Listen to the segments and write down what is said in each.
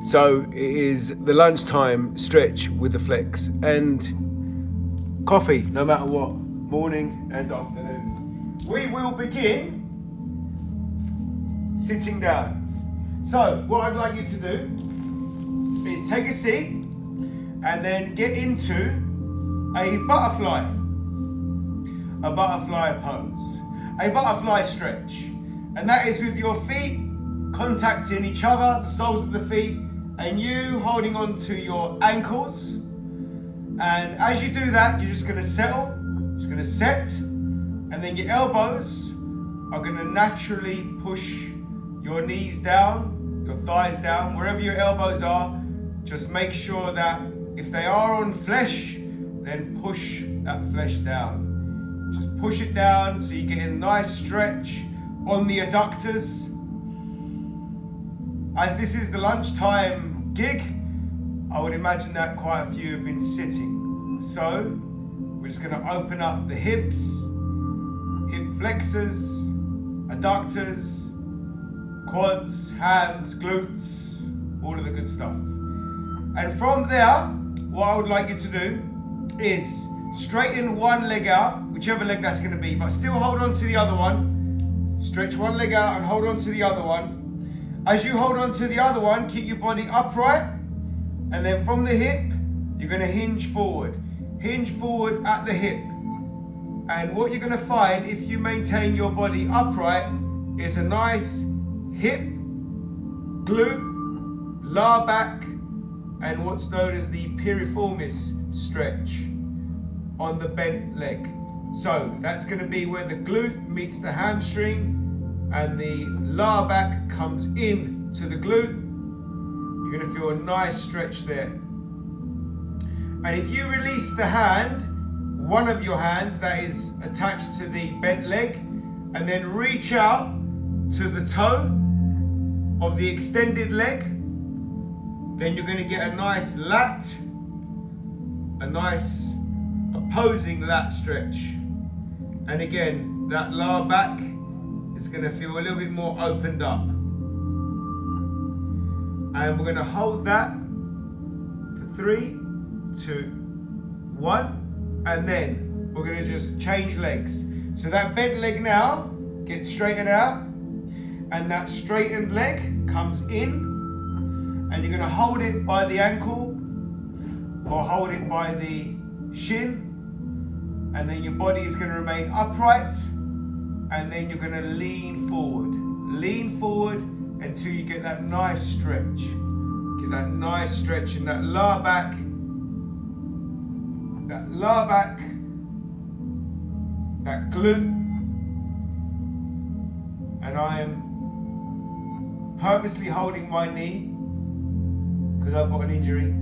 So it is the lunchtime stretch with the flex and coffee, no matter what, morning and afternoon. We will begin sitting down. So what I'd like you to do is take a seat and then get into a butterfly pose, a butterfly stretch. And that is with your feet contacting each other, the soles of the feet, and you holding on to your ankles. And as you do that, you're just going to settle, just going to set, and then your elbows are going to naturally push your knees down, your thighs down, wherever your elbows are. Just make sure that if they are on flesh, then push that flesh down. Just push it down so you get a nice stretch on the adductors. As this is the lunchtime gig, I would imagine that quite a few have been sitting. So we're just going to open up the hips, hip flexors, adductors, quads, hams, glutes, all of the good stuff. And from there, what I would like you to do is straighten one leg out, whichever leg that's going to be, but still hold on to the other one. Stretch one leg out and hold on to the other one. As you hold on to the other one, keep your body upright, and then from the hip, you're going to hinge forward at the hip. And what you're going to find if you maintain your body upright is a nice hip, glute, lower back, and what's known as the piriformis stretch on the bent leg. So that's going to be where the glute meets the hamstring and the lower back comes in to the glute. You're going to feel a nice stretch there. And if you release the hand, one of your hands that is attached to the bent leg, and then reach out to the toe of the extended leg, then you're going to get a nice lat, a nice opposing lat stretch. And again, that lower back is going to feel a little bit more opened up. And we're going to hold that for 3, 2, 1, and then we're going to just change legs. So that bent leg now gets straightened out, and that straightened leg comes in, and you're going to hold it by the ankle or hold it by the shin, and then your body is going to remain upright, and then you're going to lean forward until you get that nice stretch. Get that nice stretch in that lower back, that glute. And I am purposely holding my knee because I've got an injury.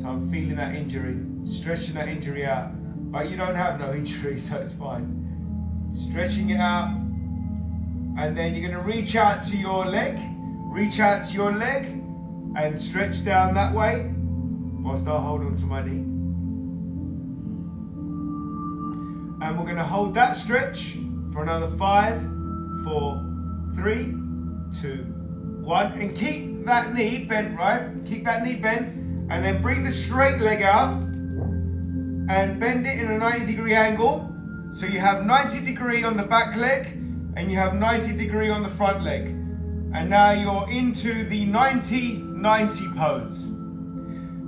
So I'm feeling that injury, stretching that injury out. But you don't have no injury, so it's fine. Stretching it out, and then you're going to reach out to your leg, and stretch down that way whilst I hold on to my knee. And we're going to hold that stretch for another 5, 4, 3, 2, 1, and keep that knee bent, right? Keep that knee bent, and then bring the straight leg out and bend it in a 90-degree angle. So you have 90-degree on the back leg and you have 90-degree on the front leg. And now you're into the 90-90 pose.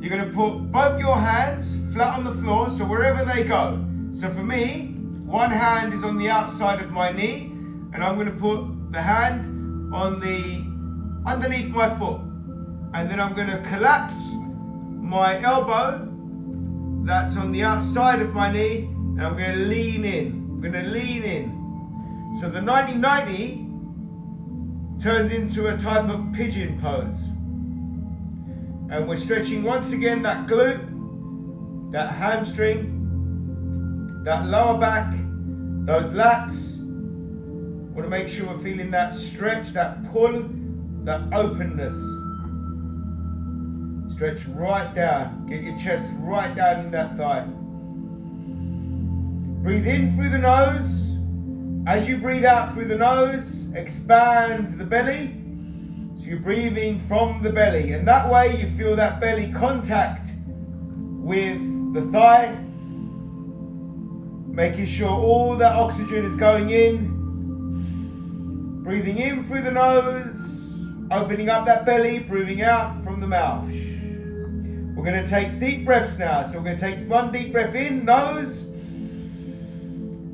You're going to put both your hands flat on the floor, so wherever they go. So for me, one hand is on the outside of my knee, and I'm going to put the hand on the underneath my foot. And then I'm going to collapse my elbow that's on the outside of my knee, and I'm going to lean in. So the 90-90 turns into a type of pigeon pose. And we're stretching once again that glute, that hamstring, that lower back, those lats. Want to make sure we're feeling that stretch, that pull, that openness. Stretch right down. Get your chest right down in that thigh. Breathe in through the nose. As you breathe out through the nose, expand the belly. So you're breathing from the belly, and that way you feel that belly contact with the thigh, making sure all that oxygen is going in. Breathing in through the nose, opening up that belly, breathing out from the mouth. We're going to take deep breaths now. So we're going to take one deep breath in, nose.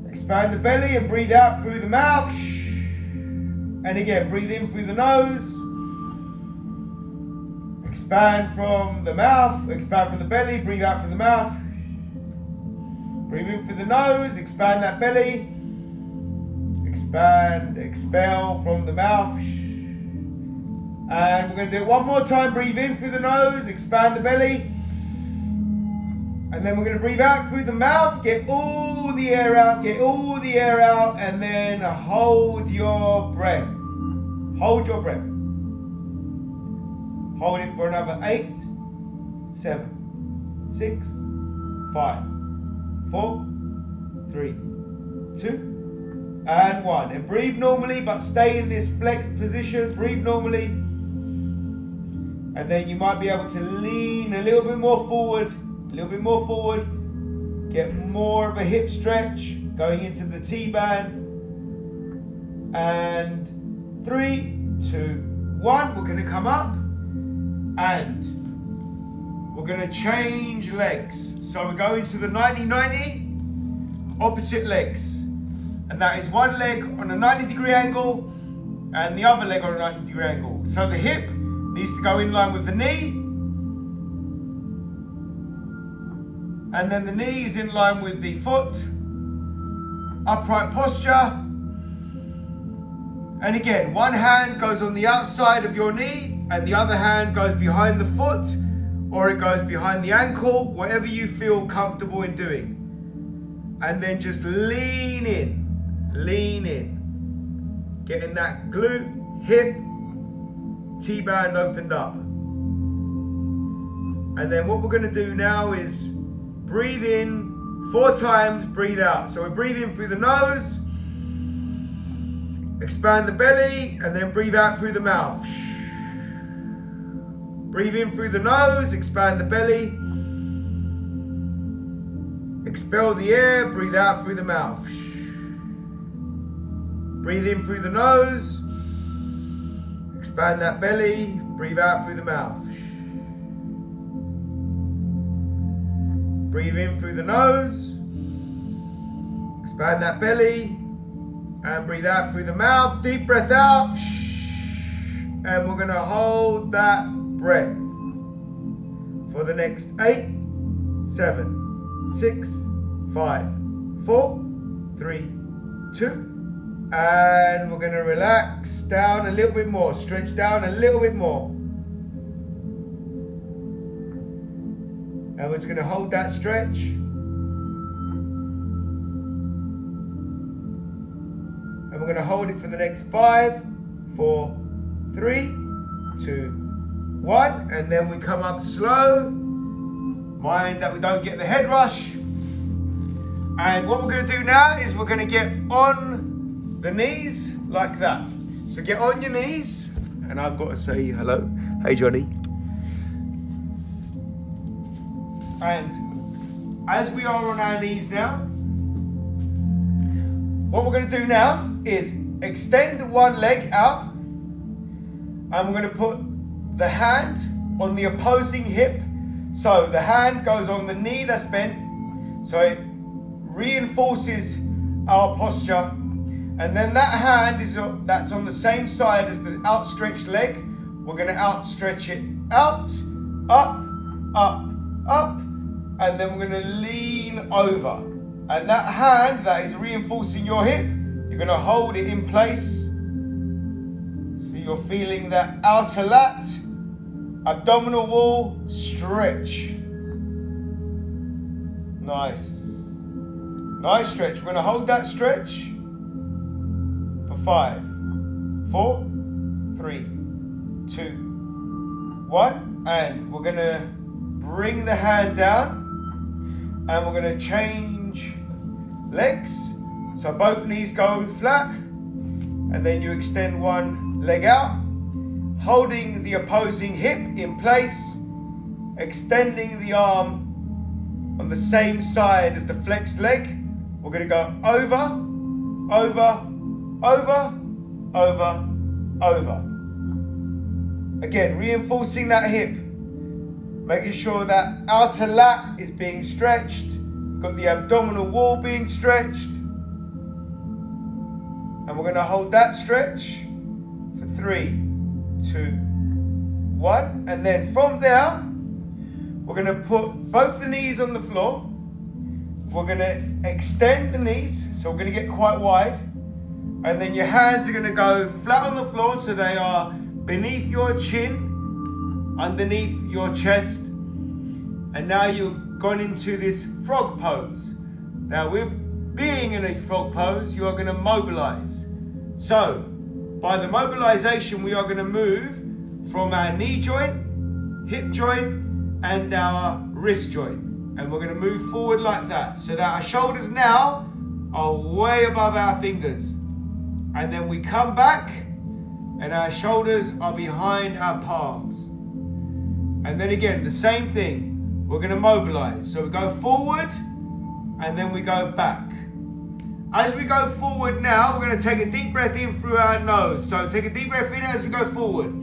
Expand the belly and breathe out through the mouth. And again, breathe in through the nose. Expand from the mouth, expand from the belly, breathe out from the mouth. Breathe in through the nose, expand that belly. Expand, expel from the mouth. And we're going to do it one more time. Breathe in through the nose, expand the belly. And then we're going to breathe out through the mouth, get all the air out, get all the air out, and then hold your breath. Hold your breath. Hold it for another 8, 7, 6, 5, 4, 3, 2, and 1. And breathe normally, but stay in this flexed position. Breathe normally. And then you might be able to lean a little bit more forward. A little bit more forward. Get more of a hip stretch. Going into the T-band. And 3, 2, 1. We're going to come up. And we're going to change legs. So we're going to the 90-90. Opposite legs. And that is one leg on a 90-degree angle and the other leg on a 90-degree angle. So the hip needs to go in line with the knee. And then the knee is in line with the foot. Upright posture. And again, one hand goes on the outside of your knee and the other hand goes behind the foot, or it goes behind the ankle, whatever you feel comfortable in doing. And then just lean in. Lean in. Getting that glute, hip, T-band opened up. And then what we're going to do now is breathe in 4 times, breathe out. So we breathe in through the nose, expand the belly, and then breathe out through the mouth. Breathe in through the nose, expand the belly, expel the air, breathe out through the mouth. Breathe in through the nose, expand that belly, breathe out through the mouth. Breathe in through the nose, expand that belly, and breathe out through the mouth. Deep breath out, and we're going to hold that breath for the next 8, 7, 6, 5, 4, 3, 2, and we're going to relax down a little bit more, stretch down a little bit more. And we're just going to hold that stretch. And we're going to hold it for the next 5, 4, 3, 2, 1. And then we come up slow. Mind that we don't get the head rush. And what we're going to do now is we're going to get on the knees like that. So get on your knees. And I've got to say hello. Hey, Johnny. And as we are on our knees now, what we're going to do now is extend one leg out, and we're going to put the hand on the opposing hip. So the hand goes on the knee that's bent, so it reinforces our posture. And then that hand that's on the same side as the outstretched leg. We're going to outstretch it out, up, up, up. And then we're going to lean over. And that hand that is reinforcing your hip, you're going to hold it in place. So you're feeling that outer lat, abdominal wall, stretch. Nice. Nice stretch. We're going to hold that stretch for 5, 4, 3, 2, 1. And we're going to bring the hand down. And we're going to change legs. So both knees go flat. And then you extend one leg out. holding the opposing hip in place, extending the arm on the same side as the flexed leg. We're going to go over, over, over, over, over. Again, reinforcing that hip, making sure that outer lat is being stretched, got the abdominal wall being stretched. And we're going to hold that stretch for 3, 2, 1. And then from there, we're going to put both the knees on the floor. We're going to extend the knees, so we're going to get quite wide. And then your hands are going to go flat on the floor, so they are beneath your chin, underneath your chest. And now you've gone into this frog pose. Now with being in a frog pose, you are going to mobilize. So by the mobilization, we are going to move from our knee joint, hip joint, and our wrist joint. And we're going to move forward like that, so that our shoulders now are way above our fingers. And then we come back and our shoulders are behind our palms. And then again, the same thing. We're going to mobilize. So we go forward and then we go back. As we go forward now, we're going to take a deep breath in through our nose. So take a deep breath in as we go forward.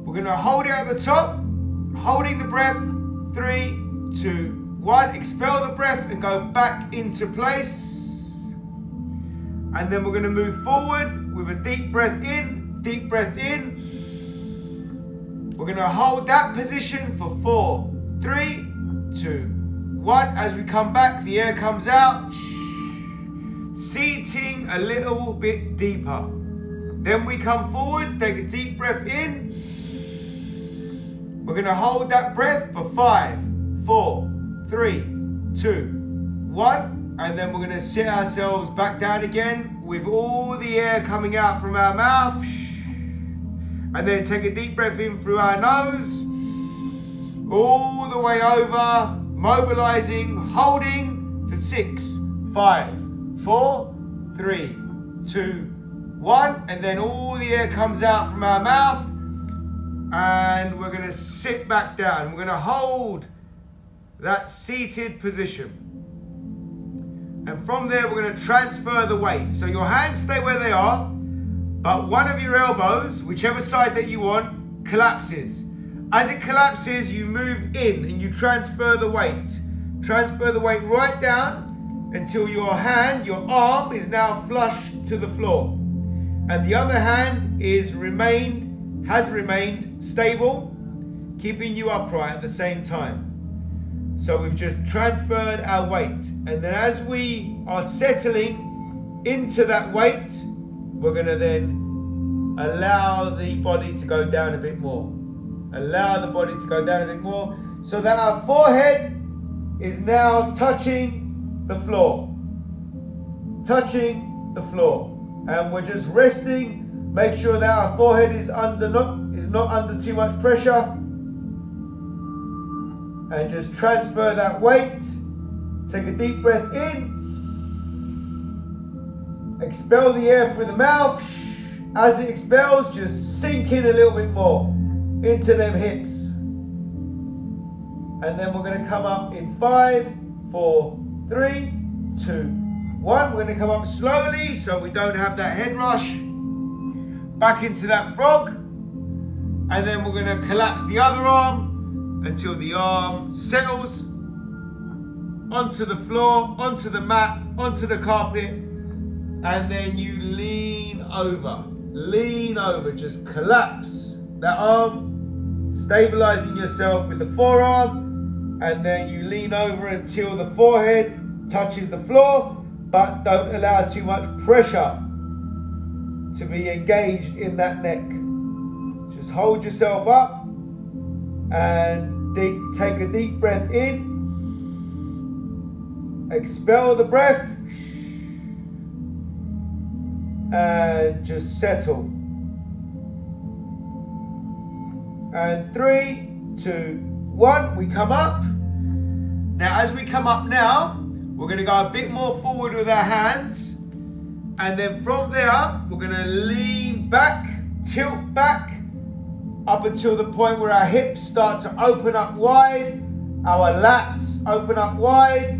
We're going to hold it at the top, holding the breath. 3, 2, 1. Expel the breath and go back into place. And then we're going to move forward with a deep breath in, deep breath in. We're going to hold that position for 4, 3, 2, 1. As we come back, the air comes out. Seating a little bit deeper. Then we come forward, take a deep breath in. We're going to hold that breath for 5, 4, 3, 2, 1. And then we're going to sit ourselves back down again with all the air coming out from our mouth. And then take a deep breath in through our nose. All the way over, mobilizing, holding for 6, 5, 4, 3, 2, 1. And then all the air comes out from our mouth. And we're going to sit back down. We're going to hold that seated position. And from there, we're going to transfer the weight. So your hands stay where they are, but one of your elbows, whichever side that you want, collapses. As it collapses, you move in and you transfer the weight. Transfer the weight right down until your hand, your arm is now flush to the floor. And the other hand has remained stable, keeping you upright at the same time. So we've just transferred our weight. And then as we are settling into that weight, we're going to then allow the body to go down a bit more. Allow the body to go down a bit more so that our forehead is now touching the floor. Touching the floor. And we're just resting. Make sure that our forehead is not under too much pressure. And just transfer that weight. Take a deep breath in. Expel the air through the mouth. As it expels, just sink in a little bit more into them hips. And then we're going to come up in 5, 4, 3, 2, 1. We're going to come up slowly so we don't have that head rush. Back into that frog. And then we're going to collapse the other arm until the arm settles onto the floor, onto the mat, onto the carpet. And then you lean over. Lean over. Just collapse that arm, stabilizing yourself with the forearm. And then you lean over until the forehead touches the floor, but don't allow too much pressure to be engaged in that neck. Just hold yourself up and take a deep breath in. Expel the breath and just settle. And 3, 2, 1, we come up. Now as we come up now, we're going to go a bit more forward with our hands. And then from there, we're going to lean back tilt back up until the point where our hips start to open up wide, our lats open up wide,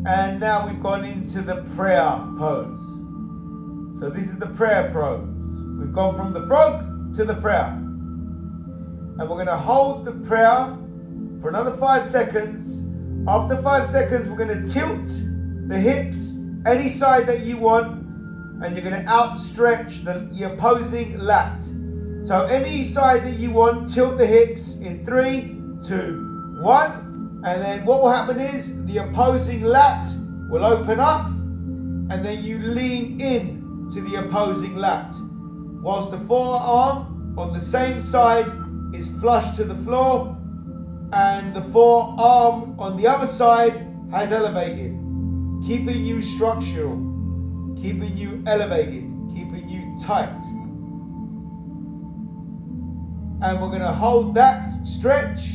and now we've gone into the prayer pose. So this is the prayer pose. We've gone from the frog to the prayer. And we're going to hold the prayer for another 5 seconds. After 5 seconds, we're going to tilt the hips any side that you want, and you're going to outstretch the opposing lat. So any side that you want, tilt the hips in 3, 2, 1. And then what will happen is the opposing lat will open up, and then you lean in to the opposing lat, whilst the forearm on the same side is flush to the floor, and the forearm on the other side has elevated, keeping you structural, keeping you elevated, keeping you tight. And we're going to hold that stretch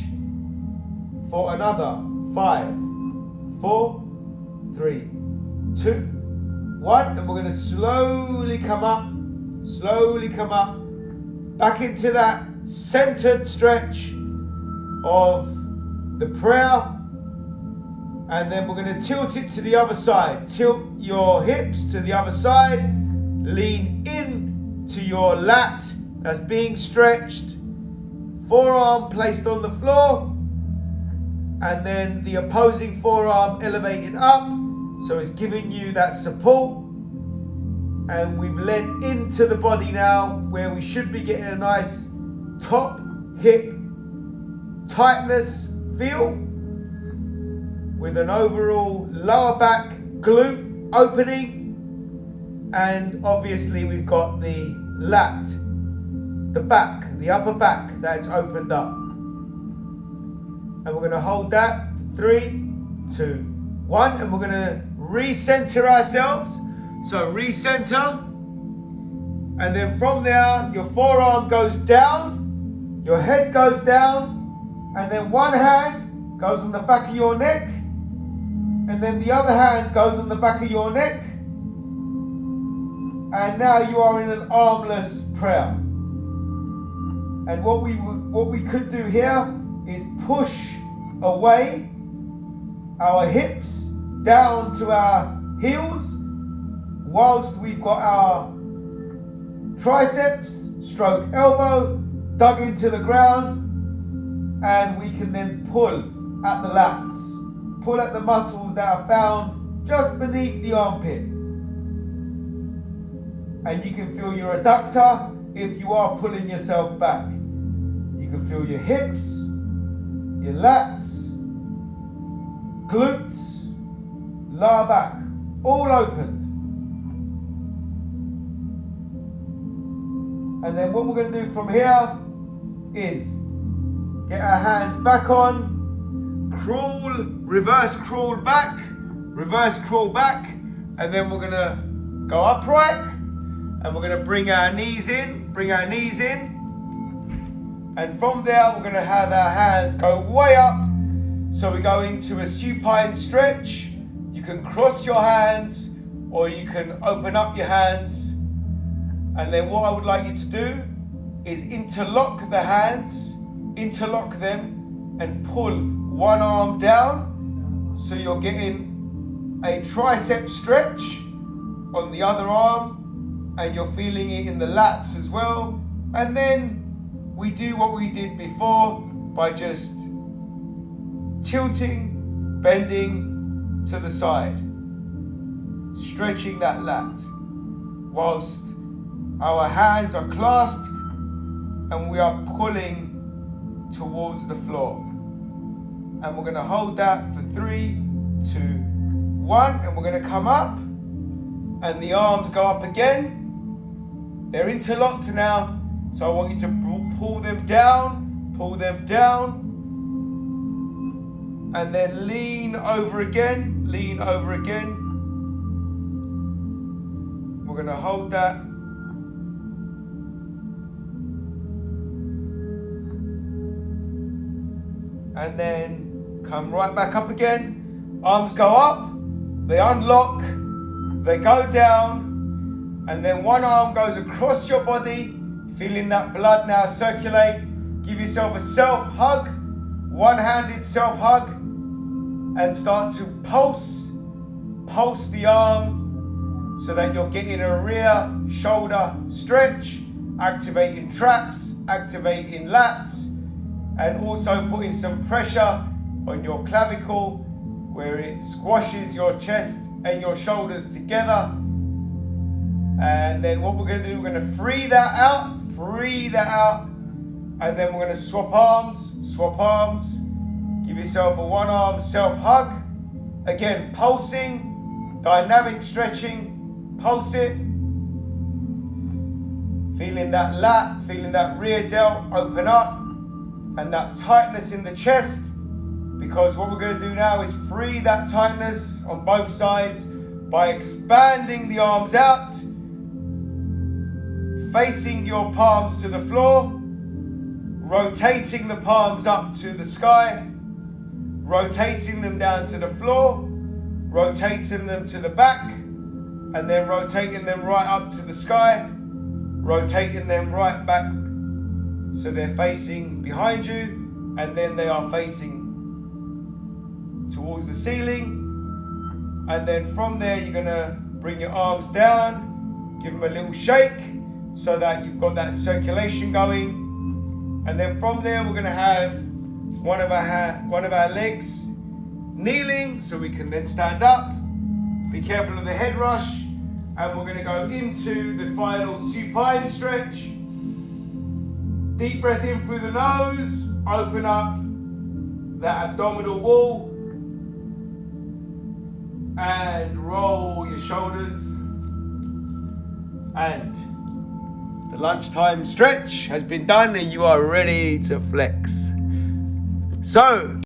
for another 5, 4, 3, 2, 1. And we're going to slowly come up, back into that centered stretch of the prayer. And then we're going to tilt it to the other side. Tilt your hips to the other side. Lean in to your lat that's being stretched. Forearm placed on the floor. And then the opposing forearm elevated up. So it's giving you that support. And we've leaned into the body now, where we should be getting a nice top hip tightness feel, with an overall lower back glute opening. And obviously we've got the lat, the back, the upper back that's opened up. And we're going to hold that 3, 2, 1, and we're going to recenter ourselves. So recenter, and then from there your forearm goes down, your head goes down, and then one hand goes on the back of your neck, and then the other hand goes on the back of your neck, and now you are in an armless prayer. And what we could do here is push away our hips down to our heels, whilst we've got our triceps stroke elbow dug into the ground, and we can then pull at the lats, pull at the muscles that are found just beneath the armpit. And you can feel your adductor if you are pulling yourself back. You can feel your hips, your lats, glutes, lower back, all opened. And then what we're going to do from here is get our hands back on, crawl, reverse crawl back, and then we're going to go upright, and we're going to bring our knees in, and from there we're going to have our hands go way up. So we go into a supine stretch. You can cross your hands, or you can open up your hands. And then what I would like you to do is interlock the hands, interlock them, and pull one arm down. So you're getting a tricep stretch on the other arm, and you're feeling it in the lats as well. And then we do what we did before by just tilting, bending to the side, stretching that lat, whilst our hands are clasped and we are pulling towards the floor. And we're going to hold that for 3, 2, 1, and we're going to come up, and the arms go up again. They're interlocked now, so I want you to pull them down, and then lean over again. We're going to hold that. And then come right back up again. Arms go up, they unlock, they go down, and then one arm goes across your body. Feeling that blood now circulate. Give yourself a self-hug, one-handed self-hug, and start to pulse the arm so that you're getting a rear shoulder stretch, activating traps, activating lats, and also putting some pressure on your clavicle where it squashes your chest and your shoulders together. And then what we're going to do, we're going to free that out, and then we're going to swap arms, give yourself a one-arm self-hug, again pulsing, dynamic stretching, pulse it, feeling that lat, feeling that rear delt open up, and that tightness in the chest, because what we're going to do now is free that tightness on both sides by expanding the arms out, facing your palms to the floor, rotating the palms up to the sky, rotating them down to the floor, rotating them to the back, and then rotating them right up to the sky, rotating them right back so they're facing behind you, and then they are facing towards the ceiling. And then from there you're going to bring your arms down, give them a little shake so that you've got that circulation going. And then from there we're going to have one of our legs kneeling so we can then stand up. Be careful of the head rush, and we're going to go into the final supine stretch. Deep breath in through the nose, open up that abdominal wall, and roll your shoulders. And the lunchtime stretch has been done and you are ready to flex. So